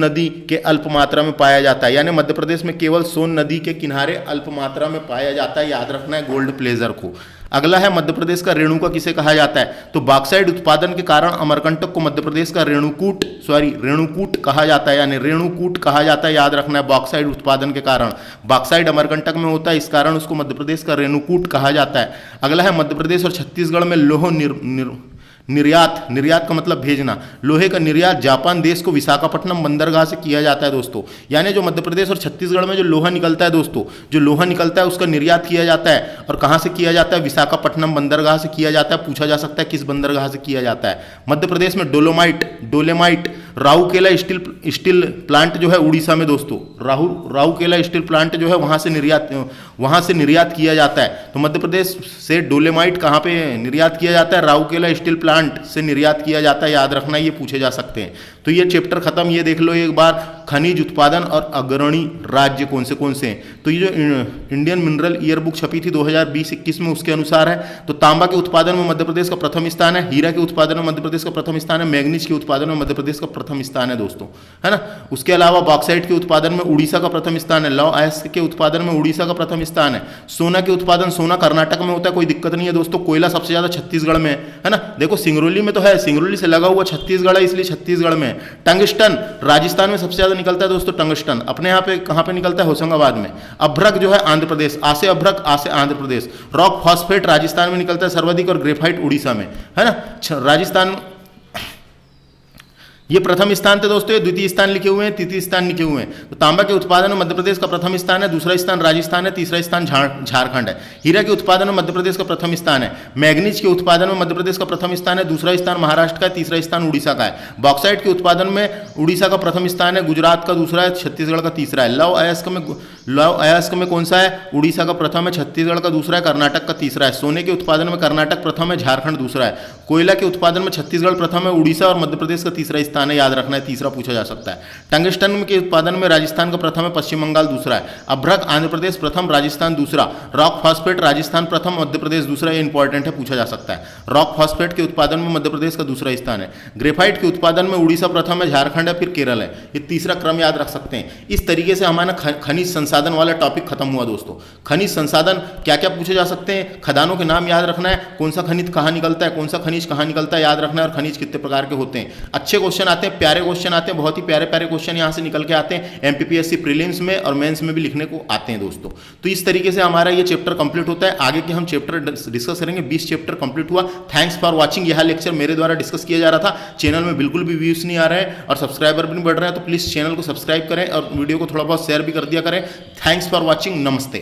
नदी के अल्प मात्रा में पाया जाता है। यानी मध्य प्रदेश में केवल सोन नदी के किनारे अल्प मात्रा में पाया जाता है। याद रखना है गोल्ड प्लेजर को। अगला है मध्य प्रदेश का रेणुका किसे कहा जाता है? तो बॉक्साइट उत्पादन के कारण अमरकंटक को मध्य प्रदेश का रेणुकूट कहा जाता है। यानी रेणुकूट कहा जाता है। याद रखना है, बॉक्साइट उत्पादन के कारण। बॉक्साइट अमरकंटक में होता है, इस कारण उसको मध्य प्रदेश का रेणुकूट कहा जाता है। अगला है मध्य प्रदेश और छत्तीसगढ़ में लौह निर्यात का मतलब भेजना। लोहे का निर्यात जापान देश को विशाखापट्टनम बंदरगाह से किया जाता है दोस्तों। यानी जो मध्य प्रदेश और छत्तीसगढ़ में जो लोहा निकलता है दोस्तों, जो लोहा निकलता है उसका निर्यात किया जाता है। और कहाँ से किया जाता है? विशाखापट्टनम बंदरगाह से किया जाता है। पूछा जा सकता है किस बंदरगाह से किया जाता है। मध्य प्रदेश में डोलेमाइट राउरकेला स्टील प्लांट जो है उड़ीसा में दोस्तों, राउरकेला स्टील प्लांट जो है वहाँ से निर्यात किया जाता है। तो मध्य प्रदेश से डोलेमाइट कहाँ पे निर्यात किया जाता है? राउरकेला स्टील प्लांट से निर्यात किया जाता है। याद रखना, ये पूछे जा सकते हैं। तो ये चैप्टर खत्म। ये देख लो एक बार, खनिज उत्पादन और अग्रणी राज्य कौन से हैं। तो ये जो इंडियन मिनरल ईयर बुक छपी थी 2020-21 में, उसके अनुसार है। तो तांबा के उत्पादन में मध्य प्रदेश का प्रथम स्थान है। हीरा के उत्पादन में मध्य प्रदेश का प्रथम स्थान है। मैग्नीज के उत्पादन में मध्य प्रदेश का प्रथम स्थान है दोस्तों, है ना। उसके अलावा बॉक्साइट के उत्पादन में उड़ीसा का प्रथम स्थान है। लौह अयस्क के उत्पादन में उड़ीसा का प्रथम स्थान है। सोना के उत्पादन, सोना कर्नाटक में होता है, कोई दिक्कत नहीं है दोस्तों। कोयला सबसे ज्यादा छत्तीसगढ़ में है ना। देखो सिंगरौली में तो है, सिंगरौली से लगा हुआ छत्तीसगढ़ है, इसलिए छत्तीसगढ़ में। टंगस्टन राजस्थान में सबसे ज्यादा निकलता है दोस्तों। टंगस्टन अपने यहाँ पे कहाँ पे निकलता है? होशंगाबाद में। अभ्रक जो है आंध्र प्रदेश, आसे अभ्रक, आसे आंध्र प्रदेश। रॉक फॉस्फेट राजस्थान में निकलता है सर्वाधिक, और ग्रेफाइट उड़ीसा में, है ना। राजस्थान ये प्रथम स्थान थे दोस्तों। ये द्वितीय स्थान लिखे हुए हैं, तृतीय स्थान लिखे हुए हैं। तो तांबा के उत्पादन में मध्य प्रदेश का प्रथम स्थान है, दूसरा स्थान राजस्थान है, तीसरा स्थान झारखंड है। हीरा के उत्पादन में मध्य प्रदेश का प्रथम स्थान है। मैग्नीज के उत्पादन में मध्य प्रदेश का प्रथम स्थान है, दूसरा स्थान महाराष्ट्र का है, तीसरा स्थान उड़ीसा का है। बॉक्साइट के उत्पादन में उड़ीसा का प्रथम स्थान है, गुजरात का दूसरा है, छत्तीसगढ़ का तीसरा है। लौह अयस्क में कौन सा है? उड़ीसा का प्रथम है, छत्तीसगढ़ का दूसरा है, कर्नाटक का तीसरा है। सोने के उत्पादन में कर्नाटक प्रथम है, झारखंड दूसरा है। कोयला के उत्पादन में छत्तीसगढ़ प्रथम है, उड़ीसा और मध्य प्रदेश का तीसरा स्थान है। याद रखना है, तीसरा पूछा जा सकता है। टंगस्टन के उत्पादन में राजस्थान का प्रथम है, पश्चिम बंगाल दूसरा है। अभ्रक आंध्र प्रदेश प्रथम, राजस्थान दूसरा। रॉक फॉस्फेट राजस्थान प्रथम, मध्य प्रदेश दूसरा। ये इंपॉर्टेंट है, पूछा जा सकता है। रॉक फॉस्फेट के उत्पादन में मध्य प्रदेश का दूसरा स्थान है। ग्रेफाइट के उत्पादन में उड़ीसा प्रथम है, झारखंड है, फिर केरल है। ये तीसरा क्रम याद रख सकते हैं। इस तरीके से हमारा खनिज संसाधन वाला टॉपिक खत्म हुआ दोस्तों। खनिज संसाधन क्या क्या पूछे जा सकते हैं? खदानों के नाम याद रखना है, कौन सा खनिज कहाँ निकलता है, कौन सा खनिज कहाँ निकलता है, याद रखना है। और खनिज कितने प्रकार के होते हैं। अच्छे क्वेश्चन आते हैं, प्यारे क्वेश्चन आते हैं, बहुत ही प्यारे प्यारे क्वेश्चन यहाँ से निकल के आते हैं। एमपीपीएससी प्रीलिम्स में और मेंस में भी लिखने को आते हैं दोस्तों। तो इस तरीके से हमारा ये चैप्टर कंप्लीट होता है। आगे के हम चैप्टर डिस्कस करेंगे। 20 चैप्टर कंप्लीट हुआ। Thanks for watching. यह लेक्चर मेरे द्वारा डिस्कस किया जा रहा था। चैनल में बिल्कुल भी व्यूज नहीं आ रहे हैं और सब्सक्राइबर भी नहीं बढ़ रहे हैं, तो प्लीज चैनल को सब्सक्राइब करें और वीडियो को थोड़ा बहुत शेयर भी कर दिया करें। Thanks for watching. नमस्ते।